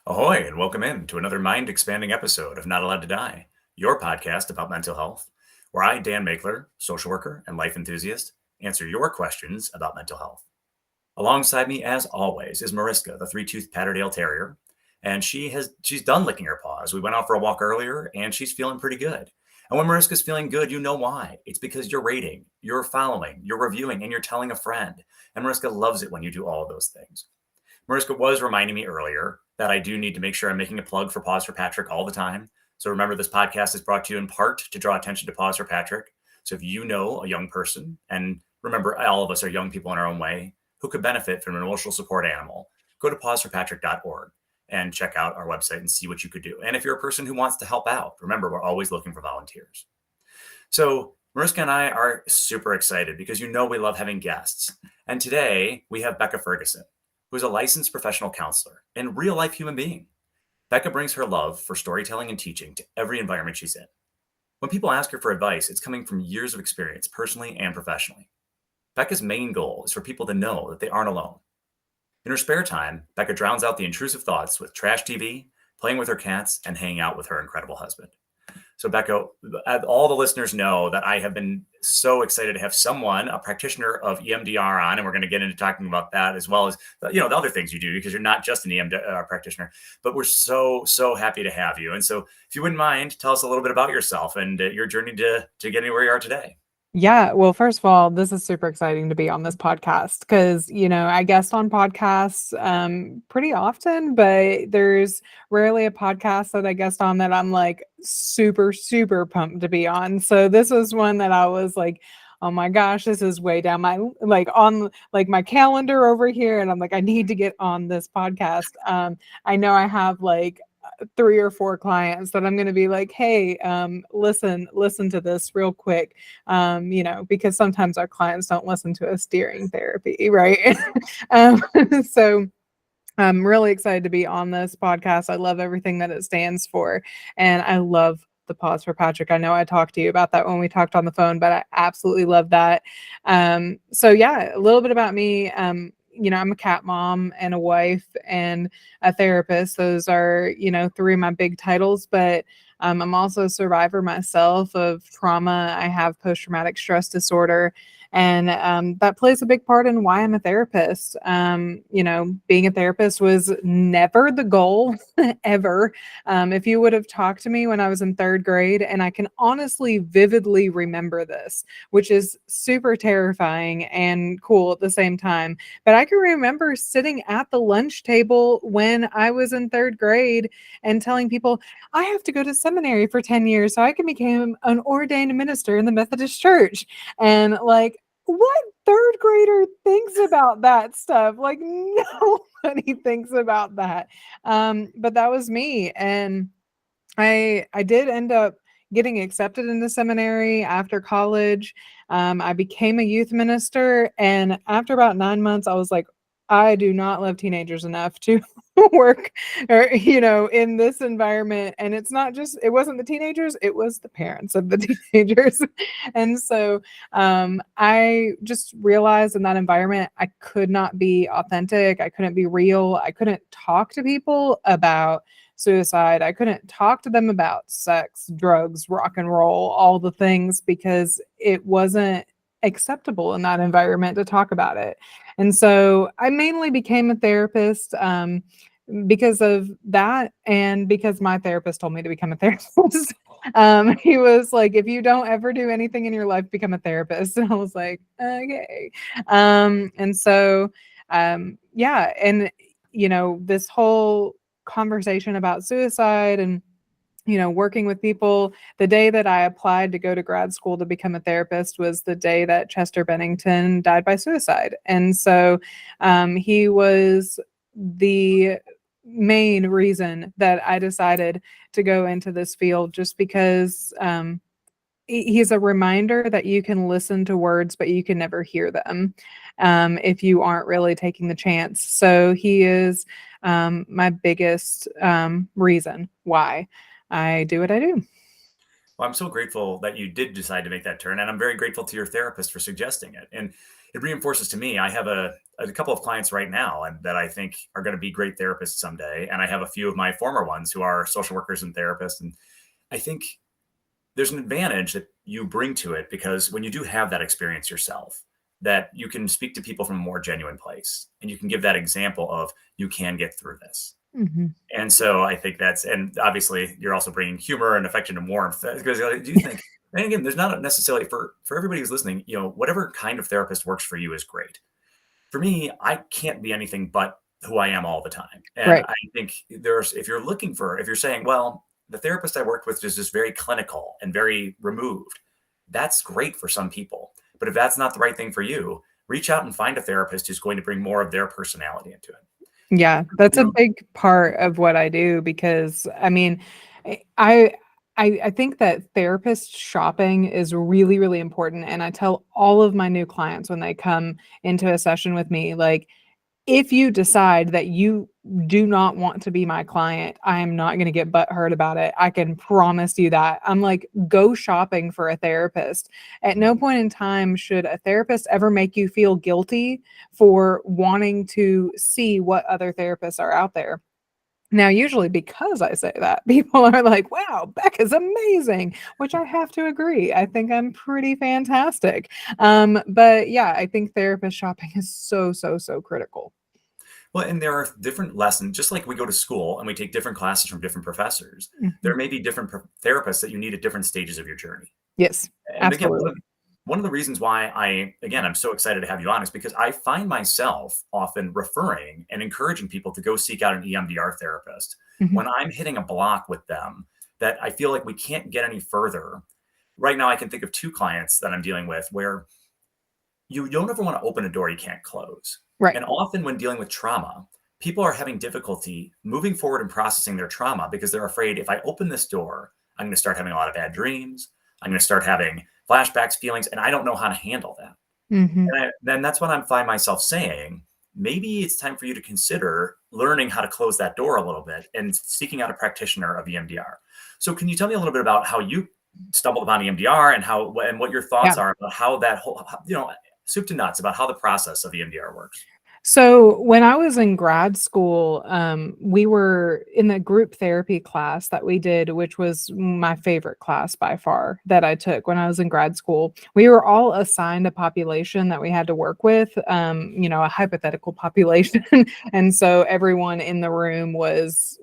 Ahoy, and welcome in to another mind expanding episode of Not Allowed to Die, your podcast about mental health, where I, Dan Makler, social worker and life enthusiast, answer your questions about mental health. Alongside me, as always, is Mariska, the three-toothed Patterdale Terrier, and she's done licking her paws. We went out for a walk earlier, and she's feeling pretty good. And when Mariska's feeling good, you know why. It's because you're rating, you're following, you're reviewing, and you're telling a friend. And Mariska loves it when you do all of those things. Mariska was reminding me earlier that I do need to make sure I'm making a plug for Pause for Patrick all the time. So remember, this podcast is brought to you in part to draw attention to Pause for Patrick. So if you know a young person, and remember, all of us are young people in our own way, who could benefit from an emotional support animal, go to pauseforpatrick.org and check out our website and see what you could do. And if you're a person who wants to help out, remember, we're always looking for volunteers. So Mariska and I are super excited because you know we love having guests. And today we have Becca Ferguson, who's a licensed professional counselor and real-life human being. Becca brings her love for storytelling and teaching to every environment she's in. When people ask her for advice, it's coming from years of experience, personally and professionally. Becca's main goal is for people to know that they aren't alone. In her spare time, Becca drowns out the intrusive thoughts with trash TV, playing with her cats, and hanging out with her incredible husband. So Becca, all the listeners know that I have been so excited to have someone, a practitioner of EMDR on, and we're going to get into talking about that as well as, the other things you do, because you're not just an EMDR practitioner, but we're so happy to have you. And so if you wouldn't mind, tell us a little bit about yourself and your journey to getting where you are today. Yeah, well, first of all, this is super exciting to be on this podcast because, I guest on podcasts pretty often, but there's rarely a podcast that I guest on that I'm like super pumped to be on. So this was one that I was like, oh my gosh, this is way down my on my calendar over here, and I'm like, I need to get on this podcast. I know I have 3 or 4 clients that I'm going to be like, hey, listen to this real quick, because sometimes our clients don't listen to us during therapy, right? um, so I'm really excited to be on this podcast. I love everything that it stands for, and I love the Pause for Patrick. I know I talked to you about that when we talked on the phone, but I absolutely love that. So yeah, a little bit about me. I'm a cat mom and a wife and a therapist. Those are, 3 of my big titles, but I'm also a survivor myself of trauma. I have post-traumatic stress disorder, and that plays a big part in why I'm a therapist. Being a therapist was never the goal ever. If you would have talked to me when I was in 3rd grade, and I can honestly vividly remember this, which is super terrifying and cool at the same time. But I can remember sitting at the lunch table when I was in 3rd grade and telling people, I have to go to seminary for 10 years so I can become an ordained minister in the Methodist Church. And like, what 3rd grader thinks about that stuff? Like, nobody thinks about that. But that was me. And I did end up getting accepted into seminary after college. I became a youth minister, and after about 9 months, I was like, I do not love teenagers enough to work or in this environment. And it wasn't the teenagers, it was the parents of the teenagers. And so I just realized in that environment I could not be authentic, I couldn't be real, I couldn't talk to people about suicide. I couldn't talk to them about sex, drugs, rock and roll, all the things, because it wasn't acceptable in that environment to talk about it. And so I mainly became a therapist because of that, and because my therapist told me to become a therapist. He was like, if you don't ever do anything in your life, become a therapist. And I was like, okay. And so, yeah. And, this whole conversation about suicide and working with people, the day that I applied to go to grad school to become a therapist was the day that Chester Bennington died by suicide. And so he was the main reason that I decided to go into this field, just because he's a reminder that you can listen to words, but you can never hear them if you aren't really taking the chance. So he is my biggest reason why I do what I do. Well, I'm so grateful that you did decide to make that turn, and I'm very grateful to your therapist for suggesting it. And it reinforces to me. I have a couple of clients right now and that I think are going to be great therapists someday. And I have a few of my former ones who are social workers and therapists. And I think there's an advantage that you bring to it because when you do have that experience yourself, that you can speak to people from a more genuine place and you can give that example of you can get through this. Mhm. And so I think and obviously you're also bringing humor and affection and warmth because I do think, and again, there's not necessarily for everybody who's listening, whatever kind of therapist works for you is great. For me, I can't be anything but who I am all the time. And Right. I think if you're saying, well, the therapist I worked with is just very clinical and very removed, that's great for some people. But if that's not the right thing for you, reach out and find a therapist who's going to bring more of their personality into it. Yeah, that's You a know, big part of what I do because I mean, I I think that therapist shopping is really, really important. And I tell all of my new clients when they come into a session with me, like, if you decide that you do not want to be my client, I am not going to get butthurt about it. I can promise you that. I'm like, go shopping for a therapist. At no point in time should a therapist ever make you feel guilty for wanting to see what other therapists are out there. Now, usually because I say that, people are like, wow, Becca's amazing, which I have to agree. I think I'm pretty fantastic. But yeah, I think therapist shopping is so, so, so critical. well, and there are different lessons, just like we go to school and we take different classes from different professors. Mhm. There may be different therapists that you need at different stages of your journey. Yes, And again, absolutely. one of the reasons why I'm so excited to have you on is because I find myself often referring and encouraging people to go seek out an EMDR therapist Mhm. when I'm hitting a block with them that I feel like we can't get any further. Right now, I can think of two clients that I'm dealing with where you don't ever want to open a door you can't close. Right. And often when dealing with trauma, people are having difficulty moving forward and processing their trauma because they're afraid if I open this door, I'm going to start having a lot of bad dreams. I'm going to start having flashbacks, feelings, and I don't know how to handle that. Mhm. And then that's when I find myself saying, maybe it's time for you to consider learning how to close that door a little bit and seeking out a practitioner of EMDR. So, can you tell me a little bit about how you stumbled upon EMDR and what your thoughts Yeah. are about how that whole, soup to nuts about how the process of EMDR works? So when I was in grad school, we were in the group therapy class that we did, which was my favorite class by far that I took when I was in grad school. We were all assigned a population that we had to work with, a hypothetical population. And so everyone in the room was,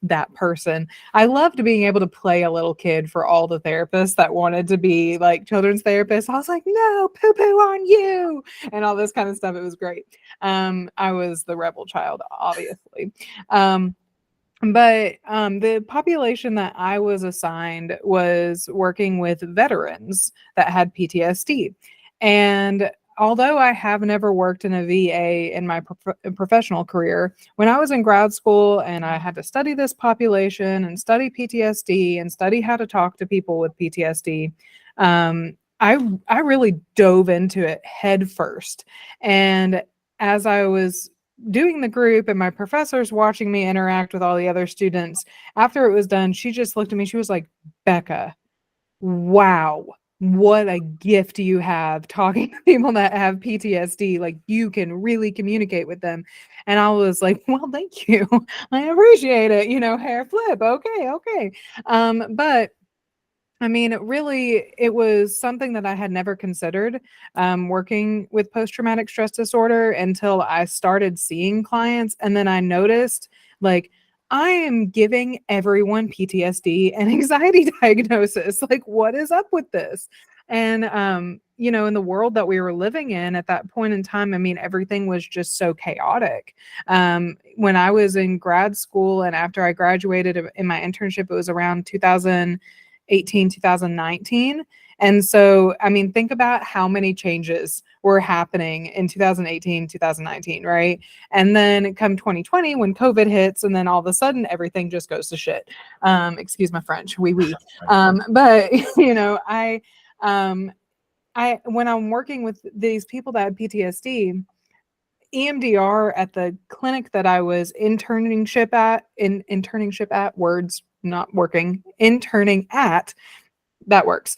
that person. I loved being able to play a little kid for all the therapists that wanted to be like children's therapists. I was like, no, poo poo on you, and all this kind of stuff. It was great. I was the rebel child, obviously. Um, but the population that I was assigned was working with veterans that had PTSD. And although I have never worked in a VA in my professional career, when I was in grad school and I had to study this population and study PTSD and study how to talk to people with PTSD, I really dove into it head first. And as I was doing the group and my professor's watching me interact with all the other students, after it was done, she just looked at me. She was like, Becca, wow, what a gift you have talking to people that have PTSD. Like, you can really communicate with them. And I was like, well, thank you. I appreciate it. Hair flip. Okay, okay. But I mean, really, it was something that I had never considered, working with post-traumatic stress disorder until I started seeing clients. And then I noticed, like, I am giving everyone PTSD and anxiety diagnosis. Like, what is up with this? And, in the world that we were living in at that point in time, I mean, everything was just so chaotic. When I was in grad school and after I graduated in my internship, it was around 2018, 2019. And so, I mean, think about how many changes were happening in 2018, 2019, right? And then come 2020, when COVID hits, and then all of a sudden everything just goes to shit. Excuse my French, oui, oui. But um, when I'm working with these people that have PTSD, EMDR at the clinic that I was interningship at, words not working, interning at, that works.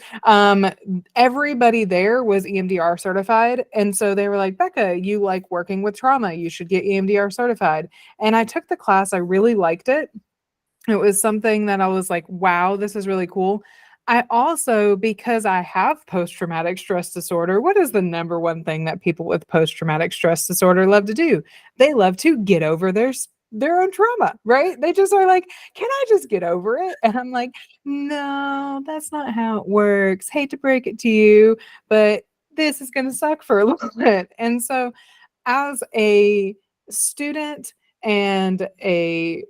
Everybody there was EMDR certified. And so they were like, Becca, you like working with trauma. You should get EMDR certified. And I took the class. I really liked it. It was something that I was like, wow, this is really cool. I also, because I have post-traumatic stress disorder, what is the number one thing that people with post-traumatic stress disorder love to do? They love to get over their own trauma, right? They just are like, can I just get over it? And I'm like, no, that's not how it works. Hate to break it to you, but this is going to suck for a little bit. And so as a student and a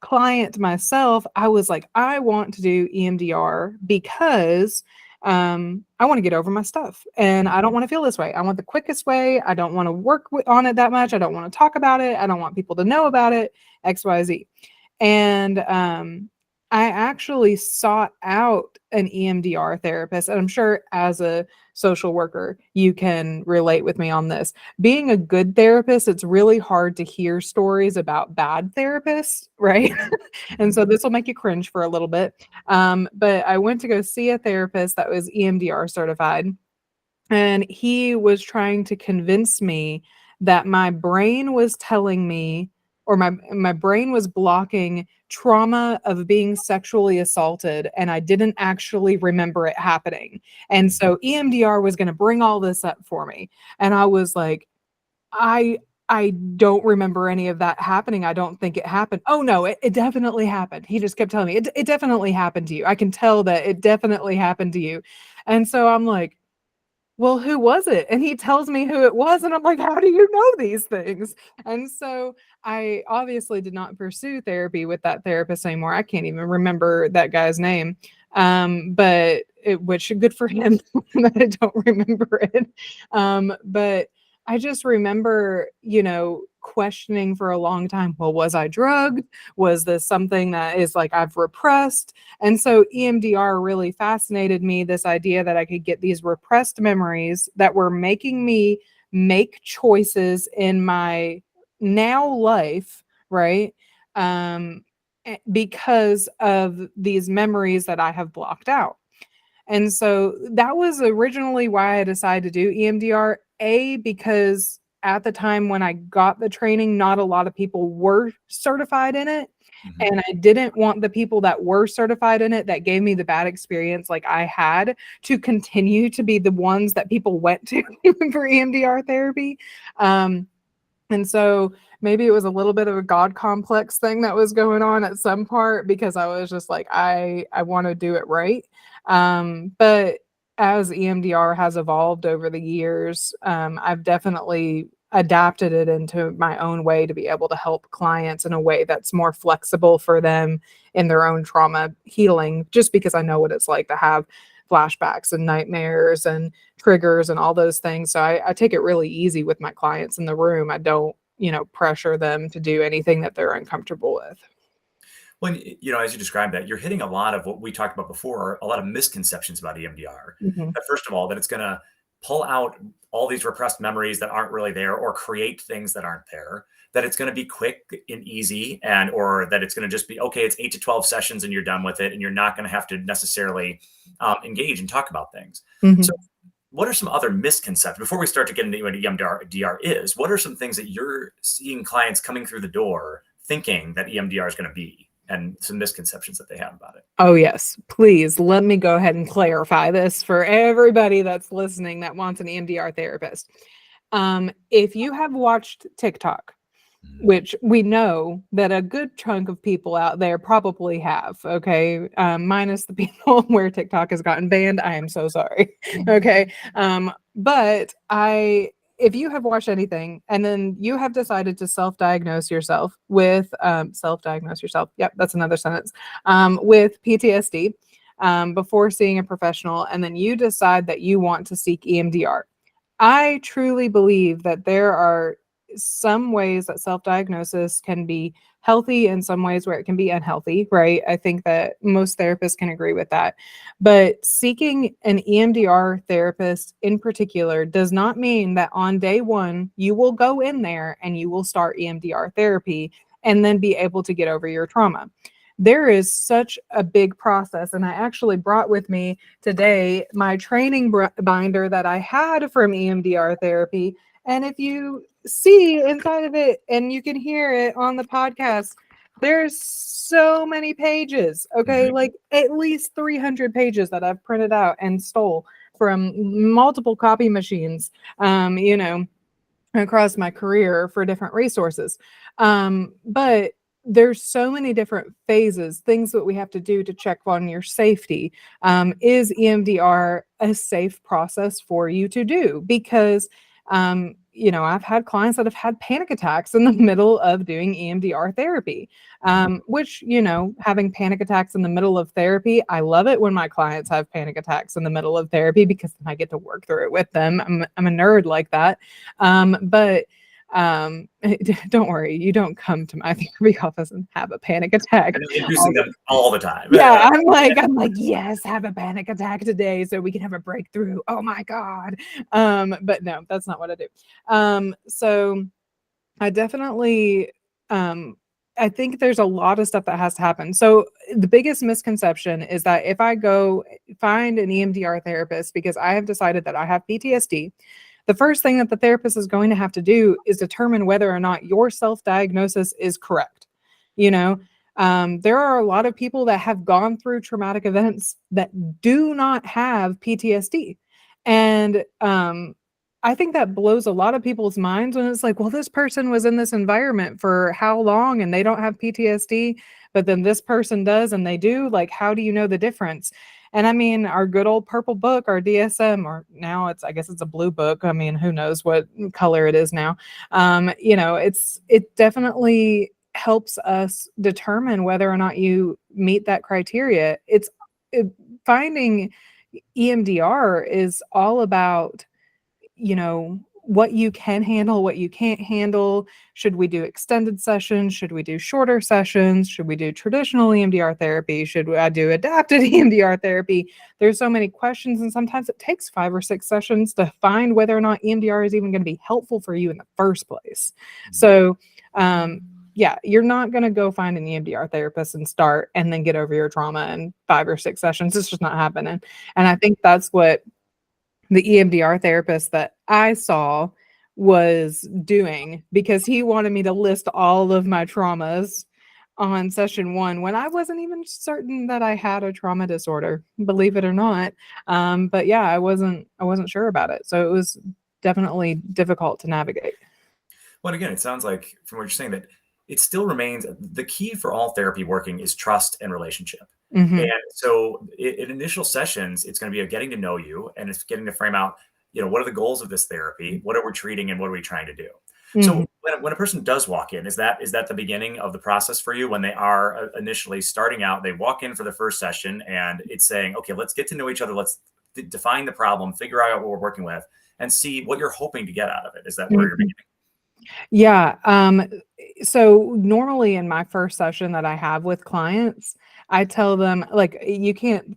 client myself, I was like, I want to do EMDR because I want to get over my stuff and I don't want to feel this way. I want the quickest way. I don't want to work on it that much. I don't want to talk about it. I don't want people to know about it, XYZ. And I actually sought out an EMDR therapist. And I'm sure as a social worker, you can relate with me on this. Being a good therapist, it's really hard to hear stories about bad therapists, right? And so this will make you cringe for a little bit. But I went to go see a therapist that was EMDR certified, and he was trying to convince me that my brain was telling me, or my brain was blocking trauma of being sexually assaulted, and I didn't actually remember it happening. And so EMDR was going to bring all this up for me. And I was like, I don't remember any of that happening. I don't think it happened. Oh no, it definitely happened. He just kept telling me it definitely happened to you. I can tell that it definitely happened to you. And so I'm like, well, who was it? And he tells me who it was. And I'm like, how do you know these things? And so I obviously did not pursue therapy with that therapist anymore. I can't even remember that guy's name. Which good for him that I don't remember it. But I just remember, questioning for a long time, well, was I drugged? Was this something that is like I've repressed? And so EMDR really fascinated me, this idea that I could get these repressed memories that were making me make choices in my now life, right? Because of these memories that I have blocked out. And so that was originally why I decided to do EMDR, because at the time when I got the training, not a lot of people were certified in it. Mhm. And I didn't want the people that were certified in it that gave me the bad experience like I had to continue to be the ones that people went to for EMDR therapy. And so maybe it was a little bit of a God complex thing that was going on at some part, because I was just like, I want to do it right. But as EMDR has evolved over the years, I've definitely adapted it into my own way to be able to help clients in a way that's more flexible for them in their own trauma healing, just because I know what it's like to have flashbacks and nightmares and triggers and all those things. So I take it really easy with my clients in the room. I don't, pressure them to do anything that they're uncomfortable with. When, as you described that, you're hitting a lot of what we talked about before, a lot of misconceptions about EMDR. Mhm. That first of all, that it's going to pull out all these repressed memories that aren't really there or create things that aren't there, that it's going to be quick and easy, or that it's going to just be, okay, it's 8 to 12 sessions and you're done with it. And you're not going to have to necessarily engage and talk about things. So Mhm. what are some other misconceptions before we start to get into what EMDR is? What are some things that you're seeing clients coming through the door thinking that EMDR is going to be, and some misconceptions that they have about it? Oh, yes. Please let me go ahead and clarify this for everybody that's listening that wants an EMDR therapist. If you have watched TikTok, Mhm. which we know that a good chunk of people out there probably have, okay, minus the people where TikTok has gotten banned. I am so sorry. Okay. But if you have watched anything and then you have decided to self-diagnose yourself with self-diagnose yourself, yep, that's another sentence, with PTSD, before seeing a professional, and then you decide that you want to seek EMDR, I truly believe that there are some ways that self-diagnosis can be healthy and some ways where it can be unhealthy, right? I think that most therapists can agree with that. But seeking an EMDR therapist in particular does not mean that on day one, you will go in there and you will start EMDR therapy and then be able to get over your trauma. there is such a big process. And I actually brought with me today my training binder that I had from EMDR therapy. And if you see inside of it and you can hear it on the podcast, there's so many pages, okay? Mhm. Like at least 300 pages that I've printed out and stole from multiple copy machines, you know, across my career for different resources. But there's so many different phases, things that we have to do to check on your safety. Is EMDR a safe process for you to do? Because you know, I've had clients that have had panic attacks in the middle of doing EMDR therapy, which, you know, having panic attacks in the middle of therapy, I love it when my clients have panic attacks in the middle of therapy because then I get to work through it with them. I'm a nerd like that. But don't worry, you don't come to my therapy office and have a panic attack. And inducing them all the time. Yeah, I'm like, yes, have a panic attack today so we can have a breakthrough. Oh my God. But no, that's not what I do. So I definitely I think there's a lot of stuff that has to happen. So the biggest misconception is that if I go find an EMDR therapist because I have decided that I have PTSD, the first thing that the therapist is going to have to do is determine whether or not your self-diagnosis is correct. You know, there are a lot of people that have gone through traumatic events that do not have PTSD. And I think that blows a lot of people's minds when it's like, well, this person was in this environment for how long and they don't have PTSD, but then this person does and they do. Like, how do you know the difference? And I mean, our good old purple book, our DSM, or now it's, I guess it's a blue book. I mean, who knows what color it is now. You know, it definitely helps us determine whether or not you meet that criteria. It, finding EMDR is all about, you know, what you can handle, what you can't handle. Should we do extended sessions? Should we do shorter sessions? Should we do traditional EMDR therapy? Should I do adapted EMDR therapy? There's so many questions, and sometimes it takes 5 or 6 sessions to find whether or not EMDR is even going to be helpful for you in the first place. So, yeah, you're not going to go find an EMDR therapist and start and then get over your trauma in 5 or 6 sessions. It's just not happening. And I think that's what the EMDR therapist that I saw was doing, because he wanted me to list all of my traumas on session 1 when I wasn't even certain that I had a trauma disorder, believe it or not. But yeah, I wasn't sure about it. So it was definitely difficult to navigate. Well, again, it sounds like from what you're saying that it still remains the key for all therapy working is trust and relationship. And Mhm. so in initial sessions, it's going to be a getting to know you and it's getting to frame out, what are the goals of this therapy? What are we treating and what are we trying to do? Mhm. So when a person does walk in, is that the beginning of the process for you when they are initially starting out? They walk in for the first session and it's saying, okay, let's get to know each other. Let's define the problem, figure out what we're working with, and see what you're hoping to get out of it. Is that where you're Mhm. beginning? Yeah, so normally in my first session that I have with clients, I tell them, like, you can't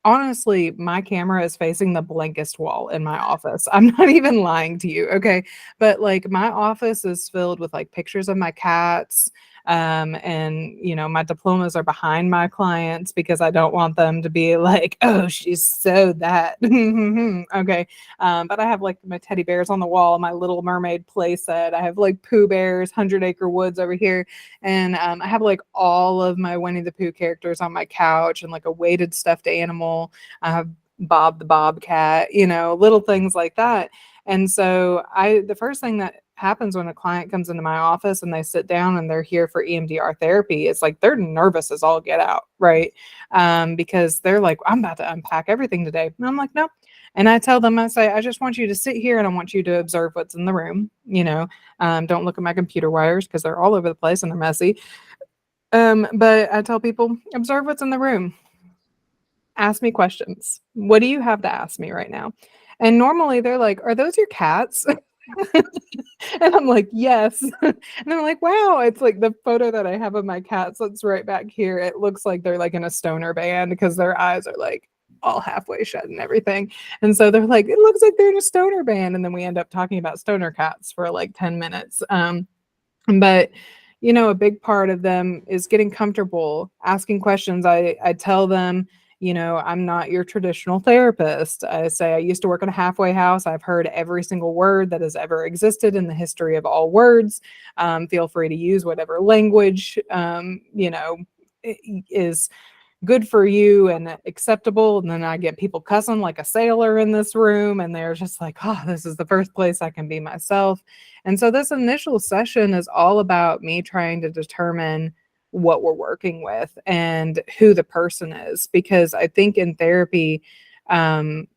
honestly, my camera is facing the blankest wall in my office. I'm not even lying to you, okay? But, like, my office is filled with, like, pictures of my cats, and, you know, my diplomas are behind my clients because I don't want them to be like, "Oh, she's so that." Okay, but I have like my teddy bears on the wall, my Little Mermaid play set. I have like Pooh Bears, 100 Acre Woods over here. And I have like all of my Winnie the Pooh characters on my couch and like a weighted stuffed animal. I have Bob the Bobcat, you know, little things like that. And so the first thing that happens when a client comes into my office and they sit down and they're here for EMDR therapy, it's like they're nervous as all get out, right? Because they're like, I'm about to unpack everything today. And I'm like, no, and I tell them, I say, I just want you to sit here and I want you to observe what's in the room. You know, don't look at my computer wires because they're all over the place and they're messy. But I tell people, observe what's in the room. Ask me questions. What do you have to ask me right now? And normally they're like, are those your cats? And I'm like, yes. And I'm like, wow, it's like the photo that I have of my cats that's right back here. It looks like they're like in a stoner band because their eyes are like all halfway shut and everything. And so they're like, it looks like they're in a stoner band. And then we end up talking about stoner cats for like 10 minutes. But a big part of them is getting comfortable, asking questions. I tell them, I'm not your traditional therapist. I say I used to work in a halfway house. I've heard every single word that has ever existed in the history of all words. Feel free to use whatever language, is good for you and acceptable. And then I get people cussing like a sailor in this room, and they're just like, oh, this is the first place I can be myself. And so this initial session is all about me trying to determine what we're working with and who the person is, because I think in therapy, um,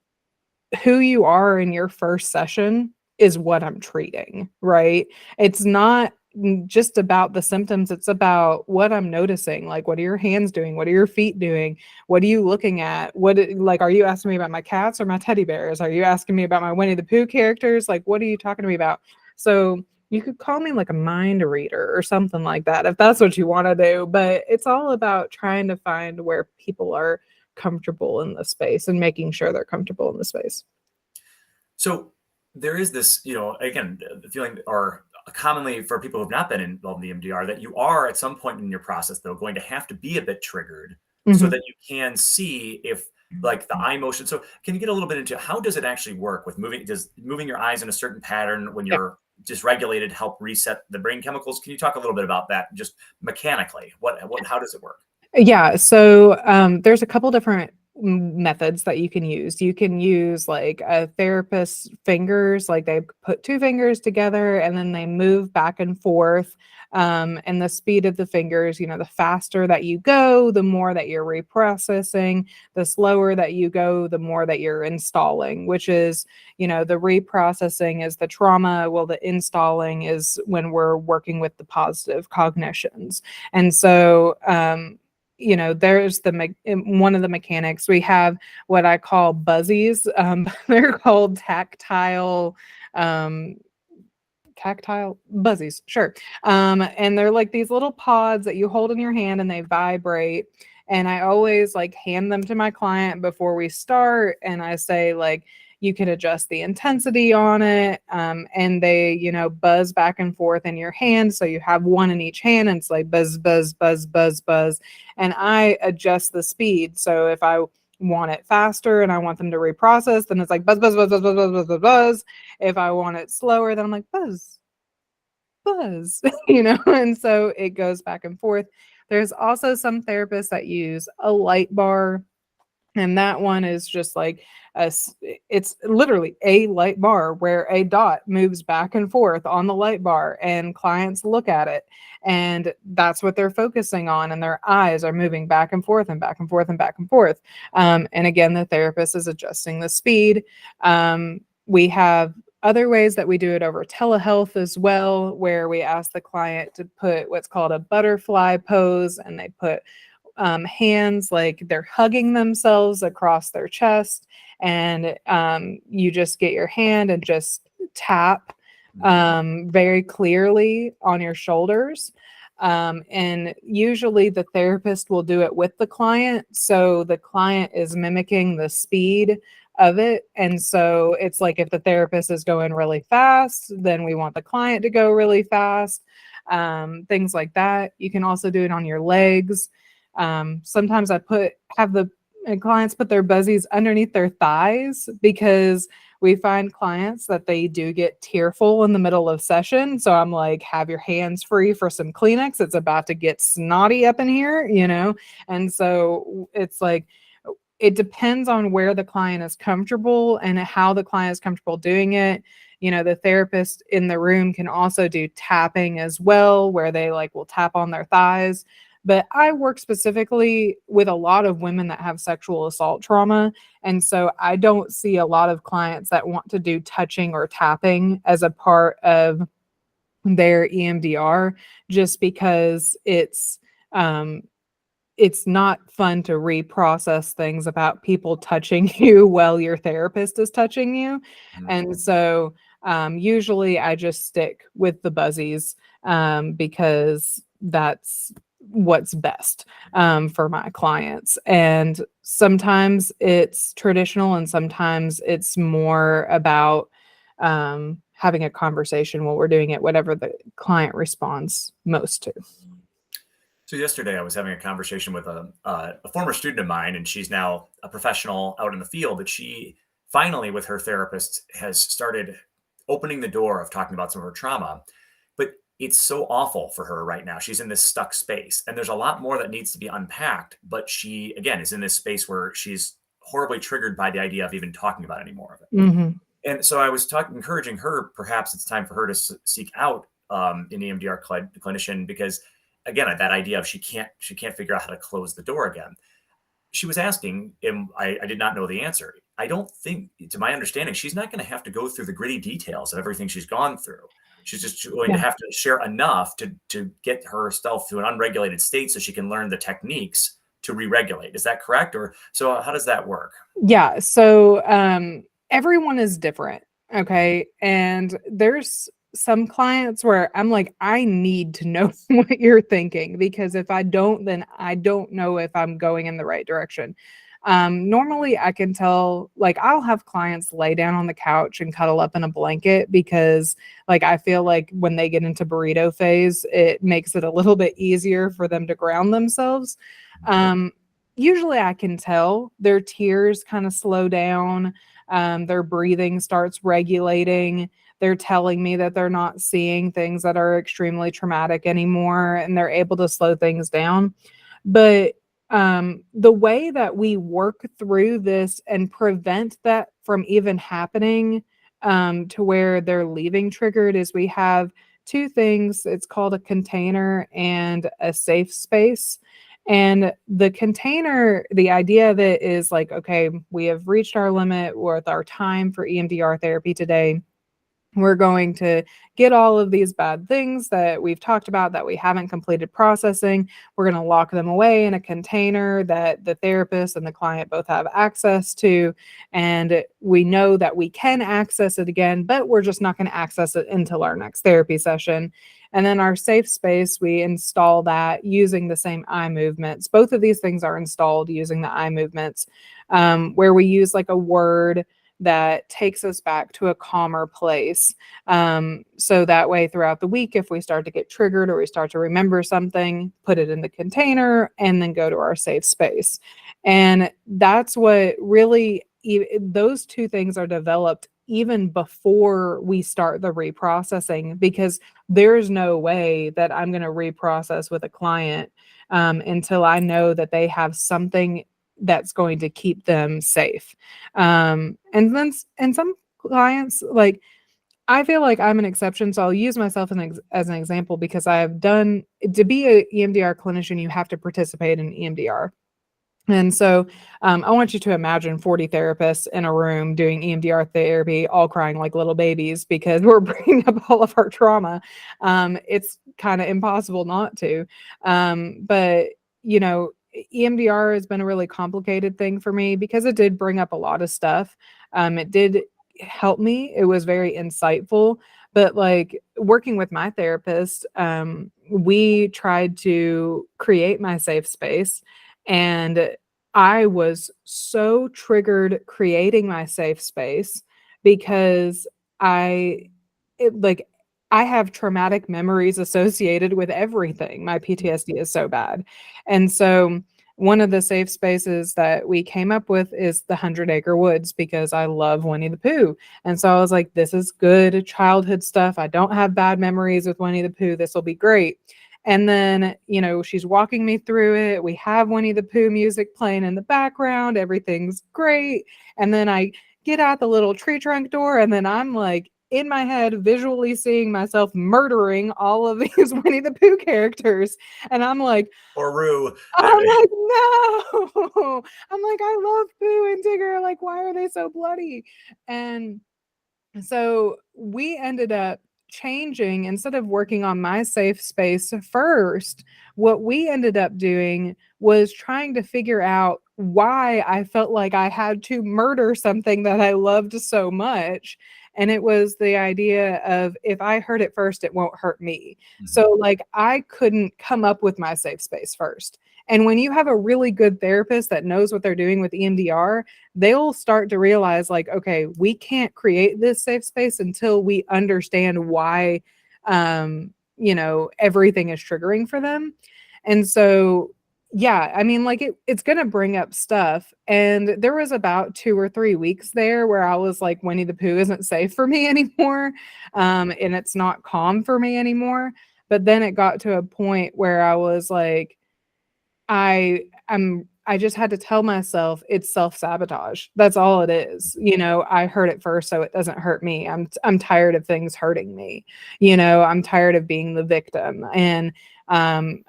who you are in your first session is what I'm treating, right? It's not just about the symptoms, it's about what I'm noticing. Like, what are your hands doing? What are your feet doing? What are you looking at? Like, are you asking me about my cats or my teddy bears? Are you asking me about my Winnie the Pooh characters? Like, what are you talking to me about? So you could call me like a mind reader or something like that if that's what you want to do. But it's all about trying to find where people are comfortable in the space and making sure they're comfortable in the space. So there is this, again, the feeling, or commonly for people who have not been involved in the EMDR, that you are at some point in your process, though, going to have to be a bit triggered so Mhm. that you can see if, like, the eye motion. So can you get a little bit into how does it actually work with moving? Does moving your eyes in a certain pattern when Yeah. you're dysregulated help reset the brain chemicals? Can you talk a little bit about that just mechanically? How does it work? Yeah, so there's a couple different methods that you can use. You can use like a therapist's fingers, like they put two fingers together and then they move back and forth. And the speed of the fingers, the faster that you go, the more that you're reprocessing. The slower that you go, the more that you're installing, which is, the reprocessing is the trauma. Well, the installing is when we're working with the positive cognitions. And so, there's one of the mechanics. We have what I call buzzies. They're called um, tactile buzzies, sure. And they're like these little pods that you hold in your hand and they vibrate. And I always like hand them to my client before we start. And I say, like, you can adjust the intensity on it. And they, buzz back and forth in your hand. So you have one in each hand and it's like buzz, buzz, buzz, buzz, buzz. And I adjust the speed. So if I want it faster and I want them to reprocess, then it's like buzz, buzz, buzz, buzz, buzz, buzz, buzz, buzz, buzz. If I want it slower, then I'm like buzz, buzz, and so it goes back and forth. There's also some therapists that use a light bar, and that one is just like it's literally a light bar where a dot moves back and forth on the light bar and clients look at it and that's what they're focusing on and their eyes are moving back and forth and back and forth and back and forth. And again, the therapist is adjusting the speed. We have other ways that we do it over telehealth as well, where we ask the client to put what's called a butterfly pose, and they put hands like they're hugging themselves across their chest. And you just get your hand and just tap very clearly on your shoulders. And usually the therapist will do it with the client. So the client is mimicking the speed of it. And so it's like if the therapist is going really fast, then we want the client to go really fast. Things like that. You can also do it on your legs. Sometimes I have the clients put their buzzies underneath their thighs because we find clients that they do get tearful in the middle of session. So I'm like, have your hands free for some Kleenex. It's about to get snotty up in here. And so it's like, it depends on where the client is comfortable and how the client is comfortable doing it. The therapist in the room can also do tapping as well, where they like will tap on their thighs. But I work specifically with a lot of women that have sexual assault trauma. And so I don't see a lot of clients that want to do touching or tapping as a part of their EMDR, just because it's not fun to reprocess things about people touching you while your therapist is touching you. Mhm. And so usually I just stick with the buzzies because that's what's best for my clients. And sometimes it's traditional and sometimes it's more about having a conversation while we're doing it, whatever the client responds most to. So yesterday I was having a conversation with a former student of mine, and she's now a professional out in the field. But she finally, with her therapist, has started opening the door of talking about some of her trauma. But it's so awful for her right now. She's in this stuck space, and there's a lot more that needs to be unpacked. But she, again, is in this space where she's horribly triggered by the idea of even talking about any more of it. Mm-hmm. And so I was encouraging her, perhaps it's time for her to seek out an EMDR clinician, because again, that idea of she can't figure out how to close the door again. She was asking, and I did not know the answer. I don't think, to my understanding, she's not going to have to go through the gritty details of everything she's gone through. She's just going to have to share enough to get herself to an unregulated state so she can learn the techniques to re-regulate. Is that correct? Or so how does that work? Yeah. So everyone is different. Okay. And there's some clients where I'm like, I need to know what you're thinking, because if I don't, then I don't know if I'm going in the right direction. Normally I can tell, like, I'll have clients lay down on the couch and cuddle up in a blanket, because like, I feel like when they get into burrito phase, it makes it a little bit easier for them to ground themselves. Usually I can tell their tears kind of slow down. Their breathing starts regulating. They're telling me that they're not seeing things that are extremely traumatic anymore, and they're able to slow things down. But the way that we work through this and prevent that from even happening, to where they're leaving triggered, is we have two things. It's called a container and a safe space. And the container, the idea of it is like, okay, we have reached our limit with our time for EMDR therapy today. We're going to get all of these bad things that we've talked about that we haven't completed processing. We're going to lock them away in a container that the therapist and the client both have access to. And we know that we can access it again, but we're just not going to access it until our next therapy session. And then our safe space, we install that using the same eye movements. Both of these things are installed using the eye movements, where we use like a word that takes us back to a calmer place. So that way throughout the week, if we start to get triggered or we start to remember something, put it in the container and then go to our safe space. And that's what really, those two things are developed even before we start the reprocessing, because there's no way that I'm going to reprocess with a client until I know that they have something that's going to keep them safe. And some clients, like, I feel like I'm an exception, so I'll use myself as an example, because I have done, to be a EMDR clinician, you have to participate in EMDR. And so I want you to imagine 40 therapists in a room doing EMDR therapy, all crying like little babies because we're bringing up all of our trauma. It's kind of impossible not to. But, you know, EMDR has been a really complicated thing for me because it did bring up a lot of stuff. It did help me. It was very insightful. But like working with my therapist, we tried to create my safe space. And I was so triggered creating my safe space because I like I have traumatic memories associated with everything. My PTSD is so bad. And so one of the safe spaces that we came up with is the 100-Acre Woods, because I love Winnie the Pooh. And so I was like, this is good childhood stuff. I don't have bad memories with Winnie the Pooh. This will be great. And then, you know, she's walking me through it. We have Winnie the Pooh music playing in the background. Everything's great. And then I get out the little tree trunk door, and then I'm like in my head visually seeing myself murdering all of these Winnie the Pooh characters. And I'm like, Or Rue. I'm like, no. I'm like, I love Pooh and Tigger. Like, why are they so bloody? And so we ended up changing, instead of working on my safe space first, what we ended up doing was trying to figure out why I felt like I had to murder something that I loved so much. And it was the idea of, if I hurt it first, it won't hurt me. Mhm. So like I couldn't come up with my safe space first. And when you have a really good therapist that knows what they're doing with EMDR, they'll start to realize, like, okay, we can't create this safe space until we understand why, everything is triggering for them. And so, yeah, I mean, like it's going to bring up stuff. And there was about 2 or 3 weeks there where I was like, Winnie the Pooh isn't safe for me anymore. And it's not calm for me anymore. But then it got to a point where I was like, I just had to tell myself it's self-sabotage. That's all it is. I hurt it first so it doesn't hurt me. I'm tired of things hurting me. I'm tired of being the victim. And um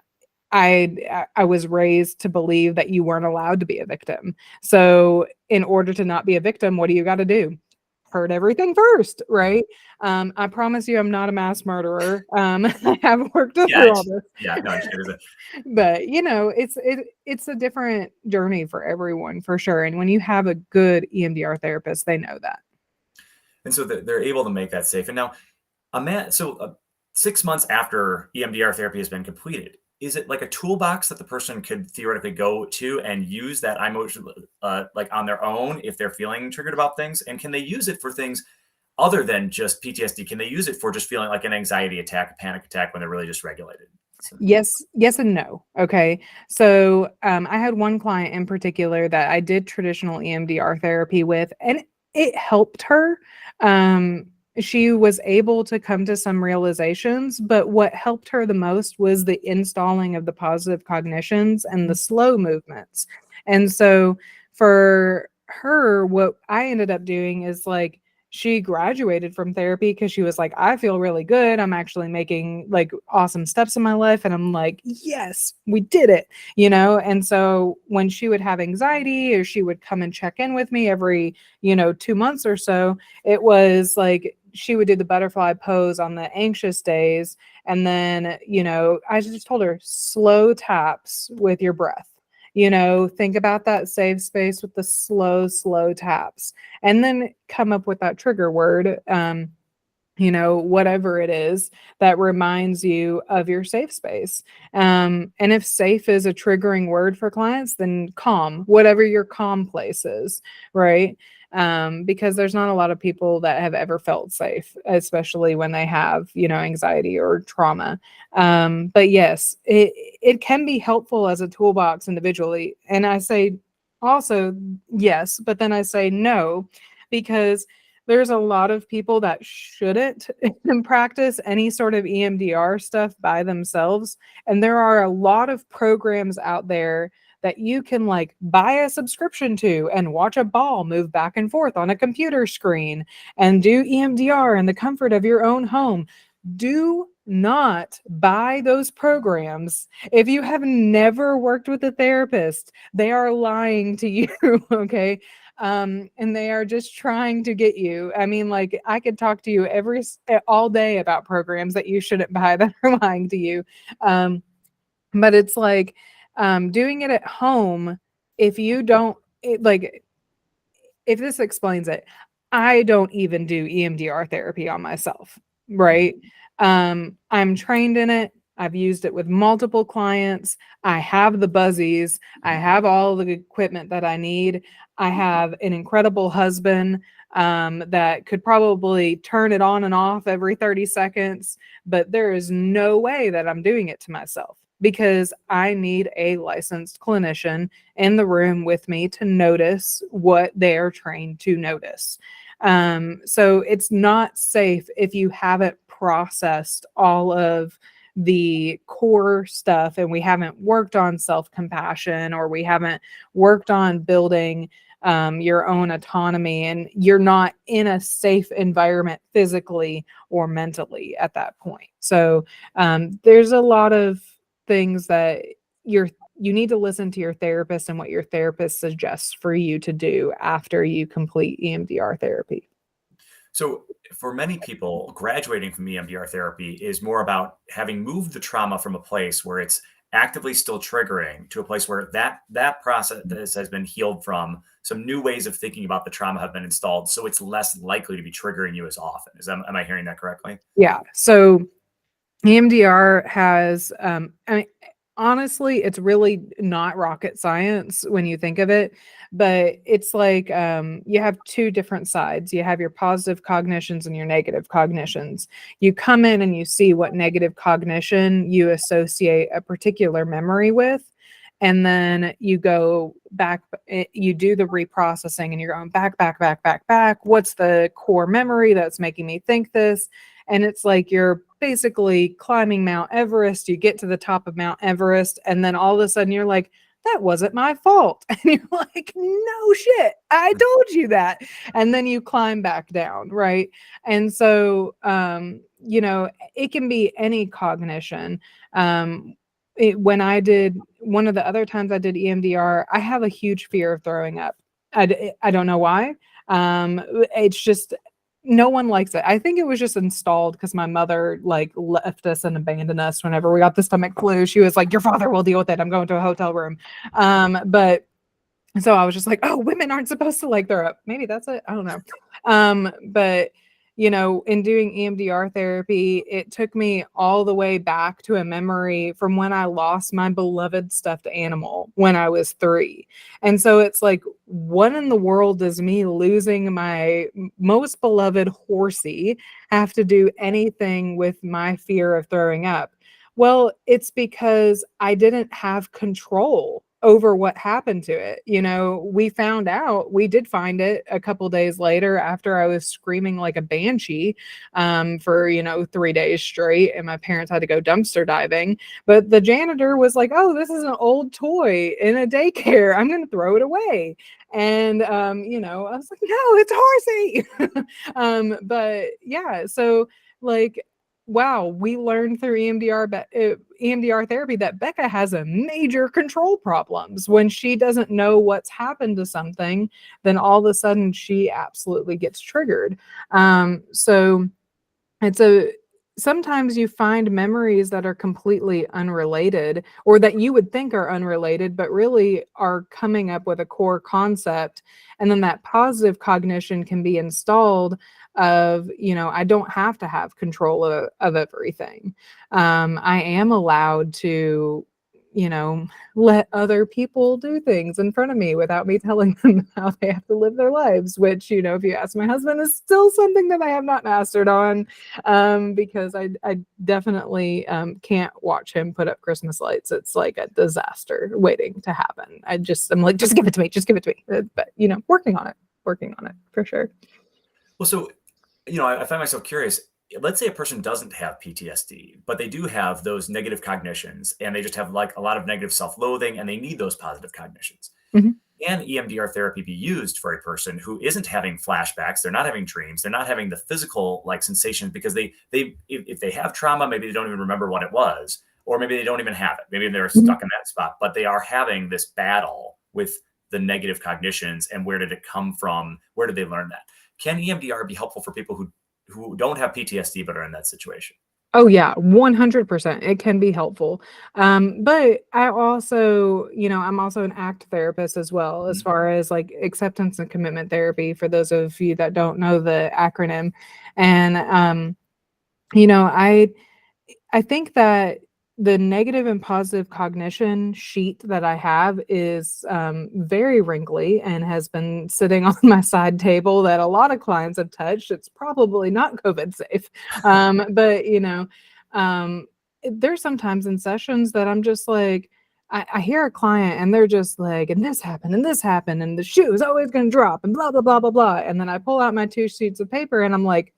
I was raised to believe that you weren't allowed to be a victim. So in order to not be a victim, what do you got to do? Hurt everything first, right? I promise you, I'm not a mass murderer. I have worked Yeah, through all this, no, I understand. but it's a different journey for everyone for sure. And when you have a good EMDR therapist, they know that. And so they're able to make that safe. And now, 6 months after EMDR therapy has been completed, is it like a toolbox that the person could theoretically go to and use that emotion, like on their own if they're feeling triggered about things? And can they use it for things other than just PTSD? Can they use it for just feeling like an anxiety attack, a panic attack when they're really just regulated? So, Yes and no. Okay. So I had one client in particular that I did traditional EMDR therapy with, and it helped her. Um, she was able to come to some realizations, but what helped her the most was the installing of the positive cognitions and the slow movements. And so for her, what I ended up doing is like, she graduated from therapy because she was like, I feel really good. I'm actually making like awesome steps in my life. And I'm like, yes, we did it, And so when she would have anxiety or she would come and check in with me every, 2 months or so, it was like she would do the butterfly pose on the anxious days. And then, I just told her slow taps with your breath. Think about that safe space with the slow taps, and then come up with that trigger word, whatever it is that reminds you of your safe space. And if safe is a triggering word for clients, then calm, whatever your calm place is, right? Because there's not a lot of people that have ever felt safe, especially when they have, anxiety or trauma. But yes, it can be helpful as a toolbox individually. And I say also yes, but then I say no, because there's a lot of people that shouldn't practice any sort of EMDR stuff by themselves. And there are a lot of programs out there that you can like buy a subscription to and watch a ball move back and forth on a computer screen and do EMDR in the comfort of your own home. Do not buy those programs. If you have never worked with a therapist, they are lying to you, okay? And they are just trying to get you. I mean, like I could talk to you all day about programs that you shouldn't buy that are lying to you. But it's like doing it at home. If you don't like, if this explains it, I don't even do EMDR therapy on myself, right? I'm trained in it. I've used it with multiple clients. I have the buzzies. I have all the equipment that I need. I have an incredible husband that could probably turn it on and off every 30 seconds, but there is no way that I'm doing it to myself because I need a licensed clinician in the room with me to notice what they're trained to notice. So it's not safe if you haven't processed all of the core stuff and we haven't worked on self-compassion or we haven't worked on building your own autonomy, and you're not in a safe environment physically or mentally at that point. So there's a lot of things that you need to listen to your therapist and what your therapist suggests for you to do after you complete EMDR therapy. So for many people, graduating from EMDR therapy is more about having moved the trauma from a place where it's actively still triggering to a place where that process has been healed from. Some new ways of thinking about the trauma have been installed, so it's less likely to be triggering you as often. Am I hearing that correctly? Yeah. So EMDR has, I mean, honestly, it's really not rocket science when you think of it, but it's like you have two different sides. You have your positive cognitions and your negative cognitions. You come in and you see what negative cognition you associate a particular memory with. And then you go back, you do the reprocessing and you're going back, back, back, back, back. What's the core memory that's making me think this? And it's like you're basically climbing Mount Everest. You get to the top of Mount Everest, and then all of a sudden you're like, that wasn't my fault. And you're like, no shit, I told you that. And then you climb back down, right? And so, it can be any cognition. When I did one of the other times I did EMDR, I have a huge fear of throwing up. I don't know why. It's just no one likes it. I think it was just installed because my mother like left us and abandoned us whenever we got the stomach flu. She was like, your father will deal with it. I'm going to a hotel room. But so I was just like, oh, women aren't supposed to like throw up. Maybe that's it. I don't know. But in doing EMDR therapy, it took me all the way back to a memory from when I lost my beloved stuffed animal when I was 3. And so it's like, what in the world does me losing my most beloved horsey have to do anything with my fear of throwing up? Well, it's because I didn't have control over what happened to it. We did find it a couple days later after I was screaming like a banshee for 3 days straight, and my parents had to go dumpster diving. But the janitor was like, oh, this is an old toy in a daycare, I'm going to throw it away. And I was like, no, it's horsey. But yeah, so like, wow, we learned through EMDR therapy that Becca has a major control problems. When she doesn't know what's happened to something, then all of a sudden she absolutely gets triggered. So sometimes you find memories that are completely unrelated, or that you would think are unrelated, but really are coming up with a core concept. And then that positive cognition can be installed of, I don't have to have control of everything. I am allowed to, let other people do things in front of me without me telling them how they have to live their lives, which, if you ask my husband, is still something that I have not mastered on, because I definitely can't watch him put up Christmas lights. It's like a disaster waiting to happen. I'm like, just give it to me, but working on it for sure. Well, so, I find myself curious. Let's say a person doesn't have PTSD, but they do have those negative cognitions, and they just have like a lot of negative self-loathing, and they need those positive cognitions. Mhm. Can EMDR therapy be used for a person who isn't having flashbacks? They're not having dreams. They're not having the physical like sensations, because if they have trauma, maybe they don't even remember what it was, or maybe they don't even have it. Maybe they're stuck in that spot, but they are having this battle with the negative cognitions. And where did it come from? Where did they learn that? Can EMDR be helpful for people who don't have PTSD but are in that situation? Oh yeah, 100%. It can be helpful. But I also, I'm also an ACT therapist as well, as Mhm. far as like acceptance and commitment therapy, for those of you that don't know the acronym. And you know, I I think that the negative and positive cognition sheet that I have is very wrinkly and has been sitting on my side table that a lot of clients have touched. It's probably not COVID safe. But, um, there's sometimes in sessions that I'm just like, I hear a client and they're just like, and this happened, and the shoe is always going to drop, and blah, blah, blah, blah, blah. And then I pull out my 2 sheets of paper and I'm like,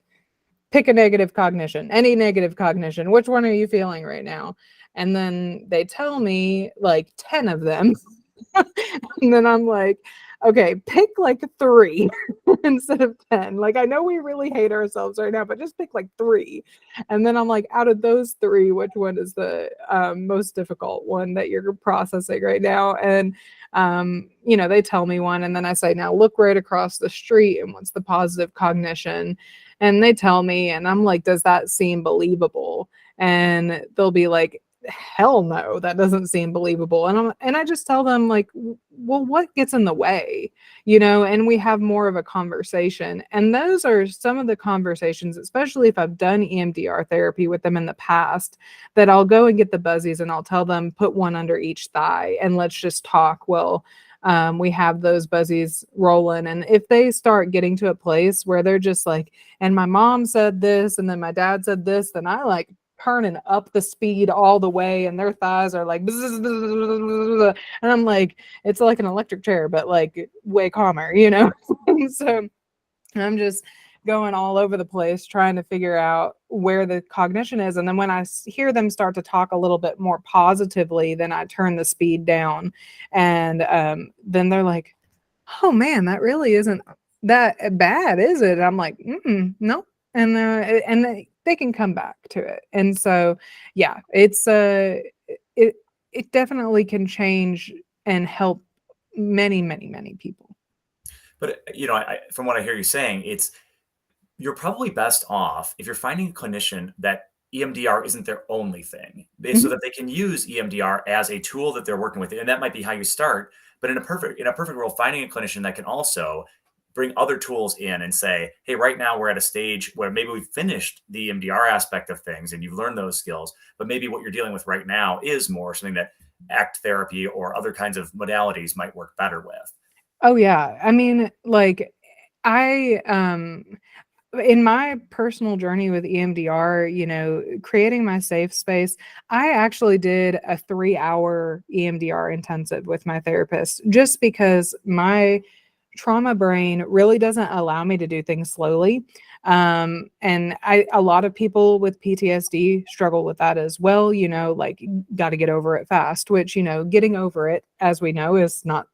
pick a negative cognition, any negative cognition. Which one are you feeling right now? And then they tell me like 10 of them. And then I'm like, okay, pick like 3 instead of 10. Like, I know we really hate ourselves right now, but just pick like 3. And then I'm like, out of those 3, which one is the most difficult one that you're processing right now? And they tell me one, and then I say, now look right across the street, and what's the positive cognition? And they tell me, and I'm like, does that seem believable? And they'll be like, hell no, that doesn't seem believable. And I just tell them like, well, what gets in the way, and we have more of a conversation. And those are some of the conversations, especially if I've done EMDR therapy with them in the past, that I'll go and get the buzzies and I'll tell them, put one under each thigh and let's just talk. Well, we have those buzzies rolling. And if they start getting to a place where they're just like, and my mom said this, and then my dad said this, then I like turning up the speed all the way, and their thighs are like, bzz, bzz, bzz, bzz, and I'm like, it's like an electric chair, but like way calmer, So I'm just going all over the place trying to figure out where the cognition is. And then when I hear them start to talk a little bit more positively, then I turn the speed down. And then they're like, oh man, that really isn't that bad, is it? I'm like, no. And they can come back to it. And so, yeah, it definitely can change and help many, many, many people. But from what I hear you saying, you're probably best off if you're finding a clinician that EMDR isn't their only thing, so that they can use EMDR as a tool that they're working with, and that might be how you start. But in a perfect world, finding a clinician that can also bring other tools in and say, hey, right now we're at a stage where maybe we've finished the EMDR aspect of things and you've learned those skills, but maybe what you're dealing with right now is more something that ACT therapy or other kinds of modalities might work better with. Oh yeah. I mean, like I in my personal journey with EMDR, creating my safe space, I actually did a 3-hour EMDR intensive with my therapist just because my trauma brain really doesn't allow me to do things slowly. And a lot of people with PTSD struggle with that as well, like got to get over it fast, which, getting over it, as we know, is not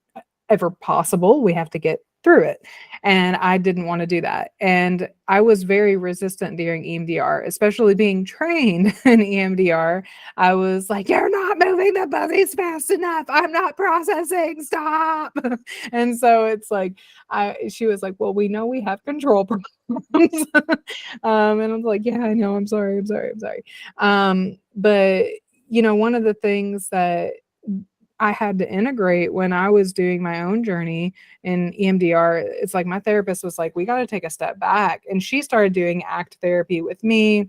ever possible. We have to get through it. And I didn't want to do that. And I was very resistant during EMDR, especially being trained in EMDR. I was like, you're not moving the buzzies fast enough. I'm not processing. Stop. And so it's like, she was like, well, we know we have control problems. And I was like, yeah, I know. I'm sorry. But one of the things that I had to integrate when I was doing my own journey in EMDR, it's like my therapist was like, we got to take a step back. And she started doing ACT therapy with me,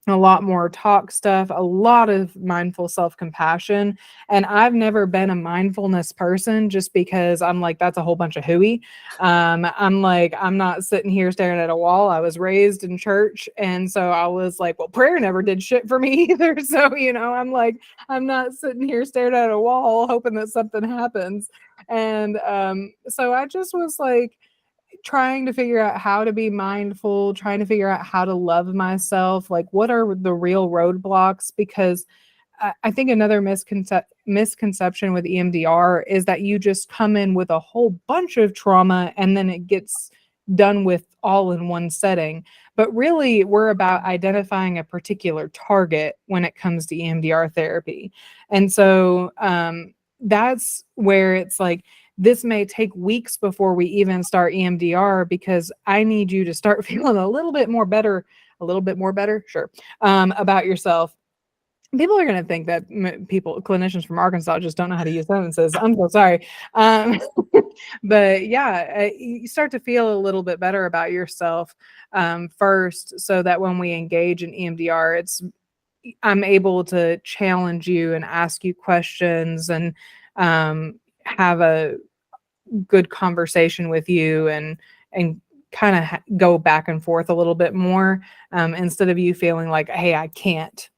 a lot more talk stuff, a lot of mindful self-compassion. And I've never been a mindfulness person just because I'm like, that's a whole bunch of hooey. I'm like, I'm not sitting here staring at a wall. I was raised in church. And so I was like, well, prayer never did shit for me either. So, I'm like, I'm not sitting here staring at a wall hoping that something happens. And so I just was like, trying to figure out how to be mindful, trying to figure out how to love myself, like what are the real roadblocks? Because I think another misconception with EMDR is that you just come in with a whole bunch of trauma and then it gets done with all in one setting. But really, we're about identifying a particular target when it comes to EMDR therapy. And so that's where it's like, this may take weeks before we even start EMDR because I need you to start feeling a little bit more better, sure, about yourself. People are going to think that clinicians from Arkansas just don't know how to use sentences. I'm so sorry. But yeah, you start to feel a little bit better about yourself first, so that when we engage in EMDR, I'm able to challenge you and ask you questions and have a good conversation with you and kind of go back and forth a little bit more instead of you feeling like, hey, I can't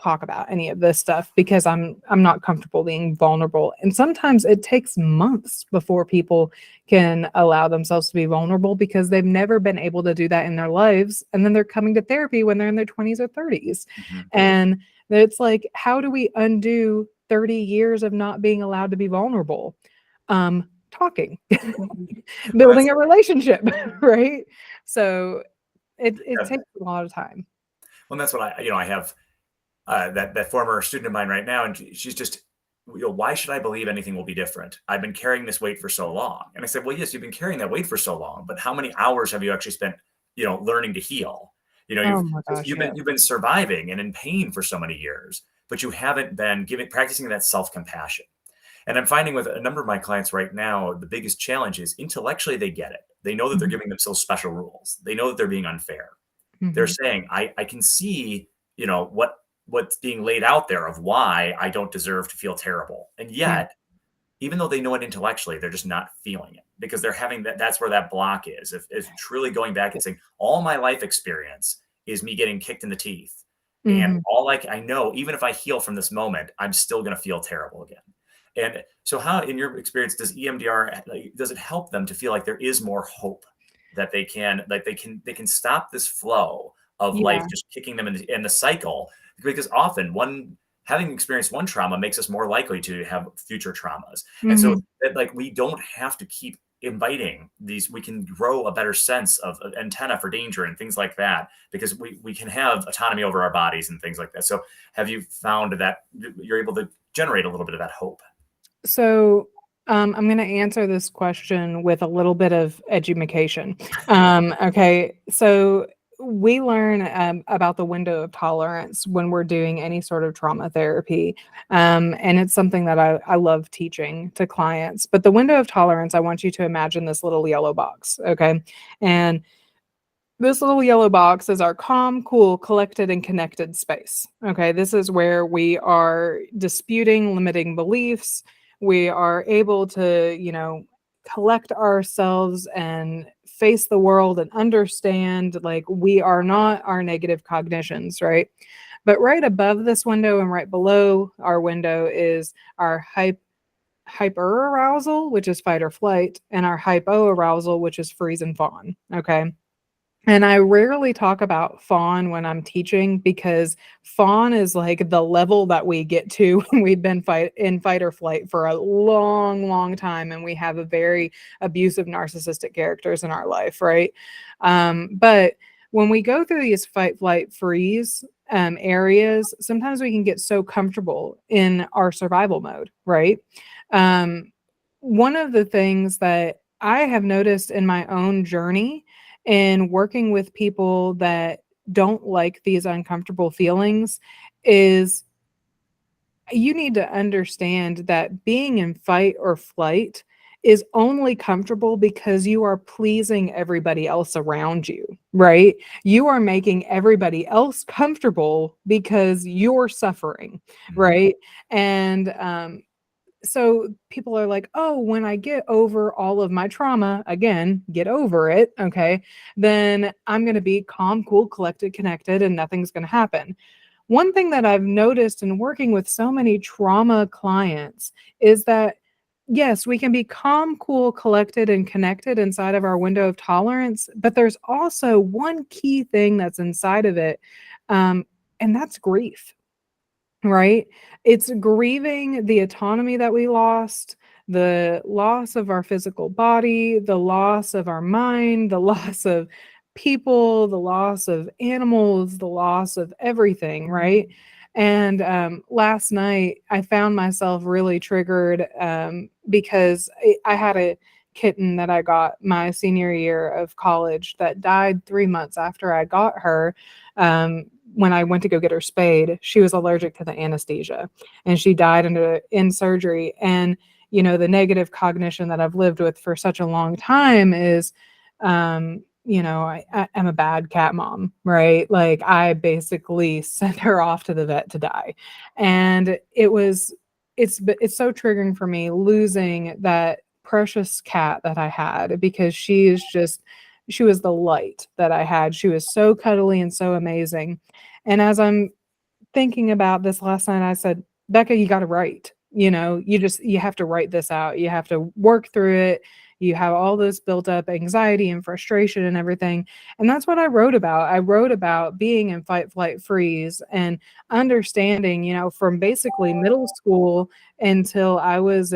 talk about any of this stuff because I'm not comfortable being vulnerable. And sometimes it takes months before people can allow themselves to be vulnerable because they've never been able to do that in their lives. And then they're coming to therapy when they're in their 20s or 30s. Mm-hmm. And it's like, how do we undo 30 years of not being allowed to be vulnerable? Talking, building a relationship, right? So it takes a lot of time. Well, that's what I have that former student of mine right now, and she's just, why should I believe anything will be different? I've been carrying this weight for so long. And I said, well, yes, you've been carrying that weight for so long, but how many hours have you actually spent, learning to heal? You've been surviving and in pain for so many years. but you haven't been practicing that self-compassion. And I'm finding with a number of my clients right now, the biggest challenge is intellectually they get it. They know that they're Mhm. giving themselves special rules. They know that they're being unfair. They're Mhm. saying, I can see, what's being laid out there of why I don't deserve to feel terrible. And Yeah. yet, even though they know it intellectually, they're just not feeling it because they're having that's where that block is. If truly going back and saying, all my life experience is me getting kicked in the teeth. And Mhm. all I know, even if I heal from this moment, I'm still going to feel terrible again. And so how, in your experience, does EMDR, does it help them to feel like there is more hope that they can stop this flow of life Yeah. just kicking them in the cycle? Because often having experienced one trauma makes us more likely to have future traumas. And so Mhm. like we don't have to keep inviting these. We can grow a better sense of antenna for danger and things like that, because we can have autonomy over our bodies and things like that. So have you found that you're able to generate a little bit of that hope? So, I'm going to answer this question with a little bit of edumacation. Okay, so we learn about the window of tolerance when we're doing any sort of trauma therapy, and it's something that I love teaching to clients. But the window of tolerance, I want you to imagine this little yellow box, okay, and this little yellow box is our calm, cool, collected, and connected space. Okay, this is where we are disputing limiting beliefs. We are able to, collect ourselves and face the world and understand like we are not our negative cognitions, right? But right above this window and right below our window is our hyper arousal, which is fight or flight, and our hypo arousal, which is freeze and fawn. Okay. And I rarely talk about fawn when I'm teaching because fawn is like the level that we get to when we've been fight or flight for a long, long time, and we have a very abusive narcissistic characters in our life, right? But when we go through these fight, flight, freeze areas, sometimes we can get so comfortable in our survival mode, right? Um, One of the things that I have noticed in my own journey and working with people that don't like these uncomfortable feelings is you need to understand that being in fight or flight is only comfortable because you are pleasing everybody else around you, right? You are making everybody else comfortable because you're suffering, Mhm. right? And so people are like, oh, when I get over all of my trauma, again, get over it, okay, then I'm going to be calm, cool, collected, connected, and nothing's going to happen. One thing that I've noticed in working with so many trauma clients is that, yes, we can be calm, cool, collected, and connected inside of our window of tolerance, but there's also one key thing that's inside of it, um, and that's grief. Right? It's grieving the autonomy that we lost, the loss of our physical body, the loss of our mind, the loss of people, the loss of animals, the loss of everything, right? And last night, I found myself really triggered because I had a kitten that I got my senior year of college that died 3 months after I got her. Um, when I went to go get her spayed, she was allergic to the anesthesia and she died in surgery. And, the negative cognition that I've lived with for such a long time is, I'm a bad cat mom, right? Like I basically sent her off to the vet to die. And it's so triggering for me losing that precious cat that I had because she was the light that I had. She was so cuddly and so amazing. And as I'm thinking about this last night, I said, Becca, you got to write. You have to write this out. You have to work through it. You have all this built up anxiety and frustration and everything. And that's what I wrote about. I wrote about being in fight, flight, freeze and understanding, from basically middle school until I was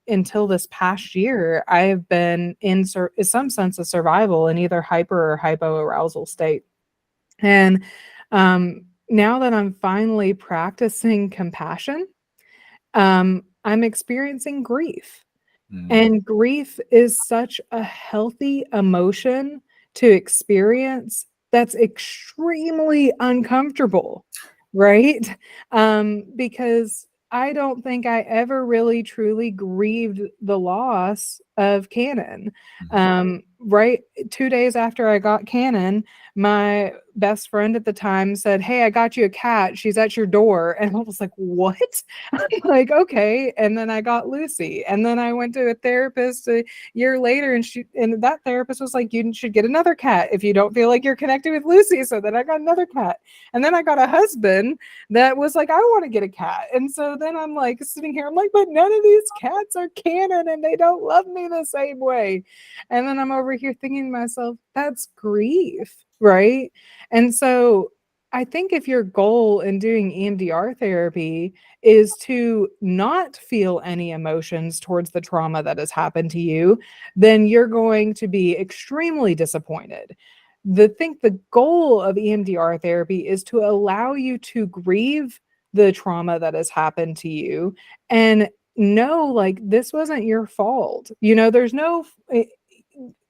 until this past year, I have been in some sense of survival in either hyper or hypo arousal state. And now that I'm finally practicing compassion, I'm experiencing grief. Mm. And grief is such a healthy emotion to experience that's extremely uncomfortable. right? Because I don't think I ever really truly grieved the loss of Canon. Mhm. Right 2 days after I got Canon, my best friend at the time said, "Hey, I got you a cat. She's at your door." And I was like, "What?" I'm like, "Okay." And then I got Lucy. And then I went to a therapist a year later, and that therapist was like, "You should get another cat if you don't feel like you're connected with Lucy." So then I got another cat. And then I got a husband that was like, "I want to get a cat." And so then I'm like sitting here, I'm like, "But none of these cats are Canon and they don't love me the same way." And then I'm over here thinking to myself, that's grief, right? And so I think if your goal in doing EMDR therapy is to not feel any emotions towards the trauma that has happened to you, then you're going to be extremely disappointed. The goal of EMDR therapy is to allow you to grieve the trauma that has happened to you and know like this wasn't your fault. There's no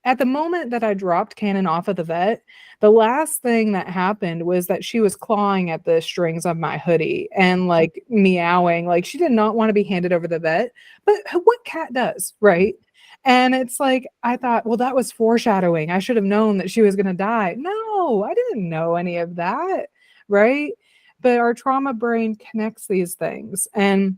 at the moment that I dropped Cannon off of the vet, the last thing that happened was that she was clawing at the strings of my hoodie and like meowing, like she did not want to be handed over to the vet. But what cat does, right? And it's like, I thought, well, that was foreshadowing. I should have known that she was going to die. No, I didn't know any of that, right? But our trauma brain connects these things. And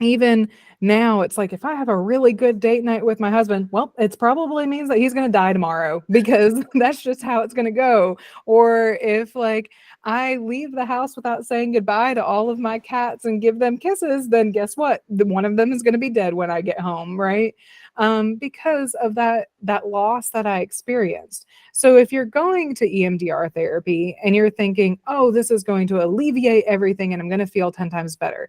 even now, it's like if I have a really good date night with my husband, well, it probably means that he's going to die tomorrow because that's just how it's going to go. Or if like I leave the house without saying goodbye to all of my cats and give them kisses, then guess what? One of them is going to be dead when I get home, right? Because of that loss that I experienced. So if you're going to EMDR therapy and you're thinking, oh, this is going to alleviate everything and I'm going to feel 10 times better,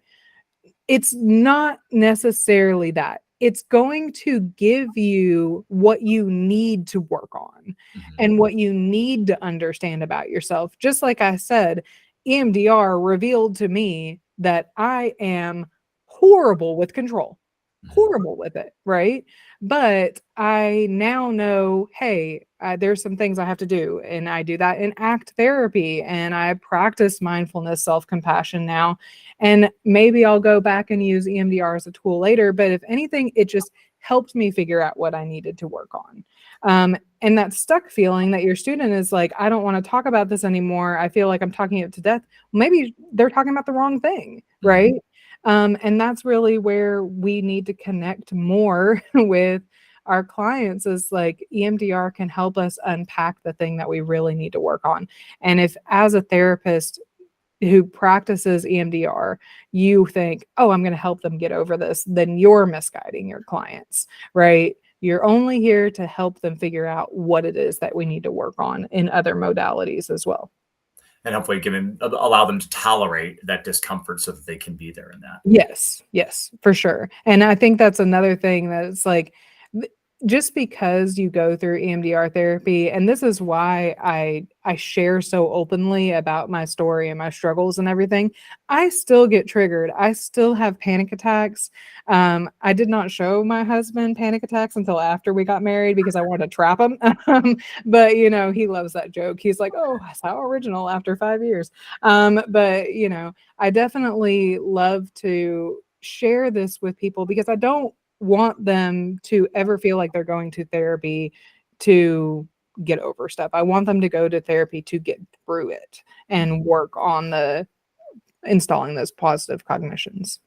it's not necessarily that. It's going to give you what you need to work on Mhm. and what you need to understand about yourself. Just like I said, EMDR revealed to me that I am horrible with control, Mhm. horrible with it, right? But I now know, hey, there's some things I have to do. And I do that in ACT therapy and I practice mindfulness, self compassion now. And maybe I'll go back and use EMDR as a tool later. But if anything, it just helped me figure out what I needed to work on. And that stuck feeling that your student is like, I don't want to talk about this anymore. I feel like I'm talking it to death. Maybe they're talking about the wrong thing, Mhm. right? And that's really where we need to connect more with our clients is like EMDR can help us unpack the thing that we really need to work on. And if as a therapist who practices EMDR, you think, oh, I'm going to help them get over this, then you're misguiding your clients, right? You're only here to help them figure out what it is that we need to work on in other modalities as well. And hopefully allow them to tolerate that discomfort so that they can be there in that. Yes, yes, for sure. And I think that's another thing that it's like th- just because you go through EMDR therapy, and this is why I share so openly about my story and my struggles and everything, I still get triggered. I still have panic attacks. I did not show my husband panic attacks until after we got married because I wanted to trap him. But he loves that joke. He's like, "Oh, that's how original after 5 years." But I definitely love to share this with people because I don't want them to ever feel like they're going to therapy to get over stuff. I want them to go to therapy to get through it and work on the installing those positive cognitions.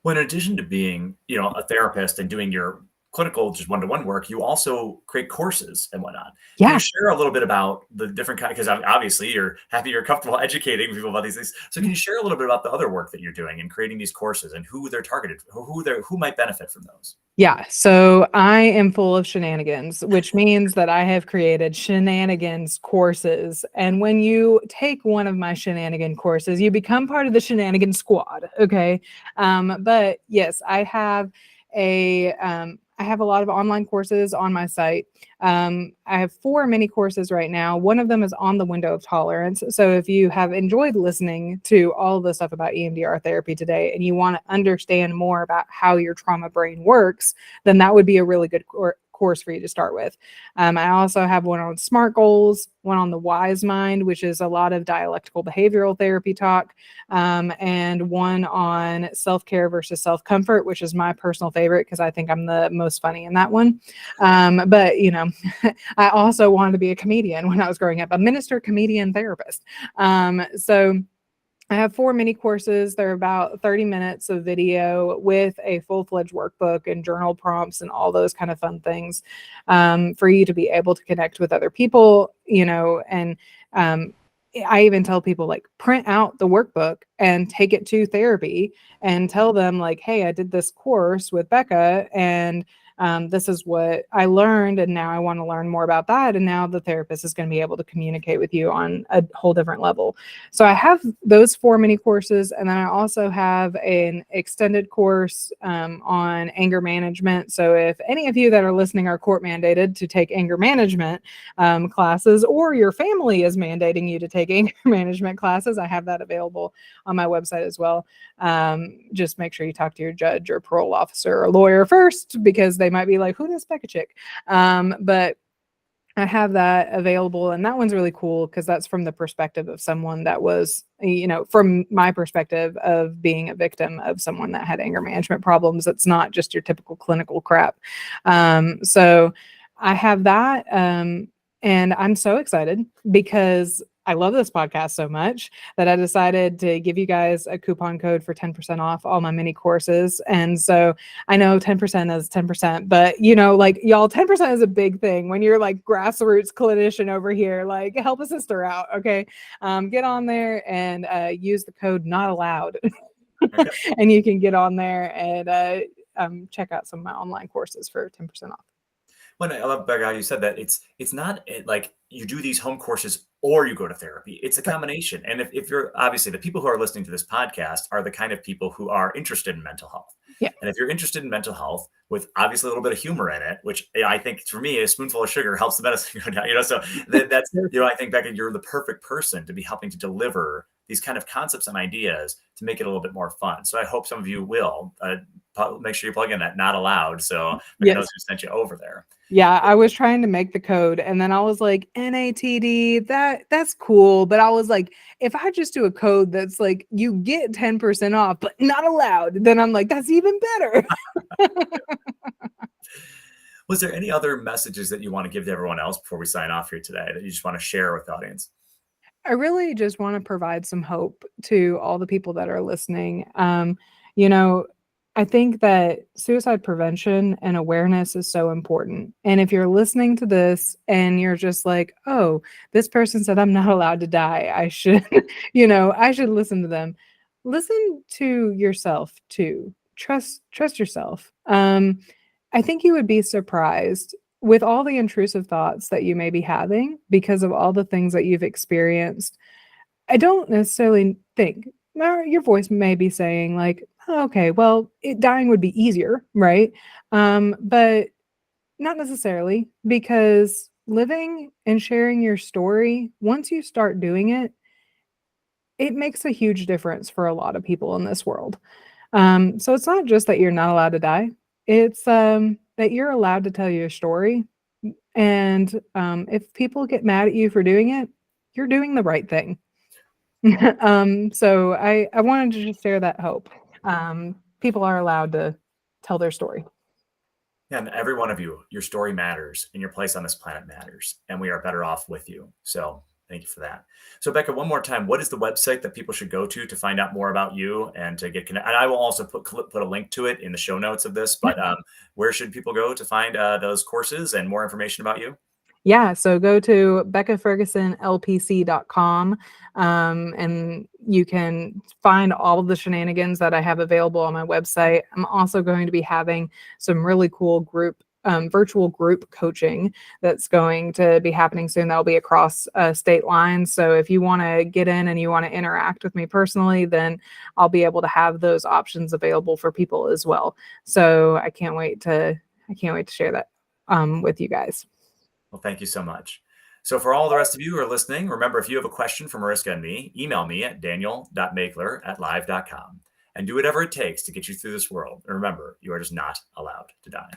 Well, in addition to being, a therapist and doing your clinical just one-to-one work, you also create courses and whatnot. Can you Yeah. share a little bit about the different kind? Because obviously you're comfortable educating people about these things. So can you share a little bit about the other work that you're doing and creating these courses and who they're targeted, who might benefit from those? Yeah, so I am full of shenanigans, which means that I have created shenanigans courses. And when you take one of my shenanigan courses, you become part of the shenanigan squad. Okay. But yes, I have a lot of online courses on my site. I have 4 mini courses right now. One of them is on the window of tolerance. So if you have enjoyed listening to all the stuff about EMDR therapy today and you want to understand more about how your trauma brain works, then that would be a really good course course for you to start with. I also have one on SMART goals, one on the wise mind, which is a lot of dialectical behavioral therapy talk, and one on self-care versus self-comfort, which is my personal favorite because I think I'm the most funny in that one. But I also wanted to be a comedian when I was growing up, a minister, comedian, therapist. So I have 4 mini courses. They're about 30 minutes of video with a full-fledged workbook and journal prompts and all those kind of fun things, for you to be able to connect with other people, and I even tell people, like, print out the workbook and take it to therapy and tell them, like, hey, I did this course with Becca, and this is what I learned, and now I want to learn more about that. And now the therapist is going to be able to communicate with you on a whole different level. So I have those 4 mini courses, and then I also have an extended course on anger management. So if any of you that are listening are court mandated to take anger management classes, or your family is mandating you to take anger management classes, I have that available on my website as well. Just make sure you talk to your judge or parole officer or lawyer first, because they might be like, who does Becca chick? But I have that available, and that one's really cool because that's from the perspective of someone that was, from my perspective of being a victim of someone that had anger management problems. It's not just your typical clinical crap. So I have that, and I'm so excited because I love this podcast so much that I decided to give you guys a coupon code for 10% off all my mini courses. And so I know 10% is 10%, but like, y'all, 10% is a big thing when you're like grassroots clinician over here. Like, help a sister out. Okay. Get on there and use the code not allowed. Okay. And you can get on there and check out some of my online courses for 10% off. Well, I love, Becca, how you said that it's not like you do these home courses or you go to therapy. It's a combination. And if you're, obviously, the people who are listening to this podcast are the kind of people who are interested in mental health. Yeah. And if you're interested in mental health with obviously a little bit of humor in it, which I think for me, a spoonful of sugar helps the medicine go down, so that's, I think, Becca, you're the perfect person to be helping to deliver these kind of concepts and ideas to make it a little bit more fun. So I hope some of you will make sure you plug in that not allowed. So Becca knows who sent you over there. Yeah, I was trying to make the code, and then I was like, NATD, that's cool. But I was like, if I just do a code that's like, you get 10% off, but not allowed, then I'm like, that's even better. Was there any other messages that you want to give to everyone else before we sign off here today that you just want to share with the audience? I really just want to provide some hope to all the people that are listening. I think that suicide prevention and awareness is so important. And if you're listening to this and you're just like, oh, this person said I'm not allowed to die, I should, I should listen to them. Listen to yourself too. Trust yourself. I think you would be surprised with all the intrusive thoughts that you may be having because of all the things that you've experienced. I don't necessarily think, your voice may be saying like, oh, okay, well, dying would be easier, right? But not necessarily, because living and sharing your story, once you start doing it, it makes a huge difference for a lot of people in this world. So it's not just that you're not allowed to die. It's that you're allowed to tell your story. And if people get mad at you for doing it, you're doing the right thing. So I wanted to just share that hope. People are allowed to tell their story. And every one of you, your story matters and your place on this planet matters. And we are better off with you. So thank you for that. So Becca, one more time, what is the website that people should go to find out more about you and to get connected? And I will also put a link to it in the show notes of this, but where should people go to find those courses and more information about you? Yeah, so go to BeccaFergusonLPC.com, and you can find all of the shenanigans that I have available on my website. I'm also going to be having some really cool virtual group coaching that's going to be happening soon. That'll be across state lines. So if you want to get in and you want to interact with me personally, then I'll be able to have those options available for people as well. So I can't wait to share that with you guys. Well, thank you so much. So for all the rest of you who are listening, remember, if you have a question for Mariska and me, email me at daniel.makler@live.com and do whatever it takes to get you through this world. And remember, you are just not allowed to die.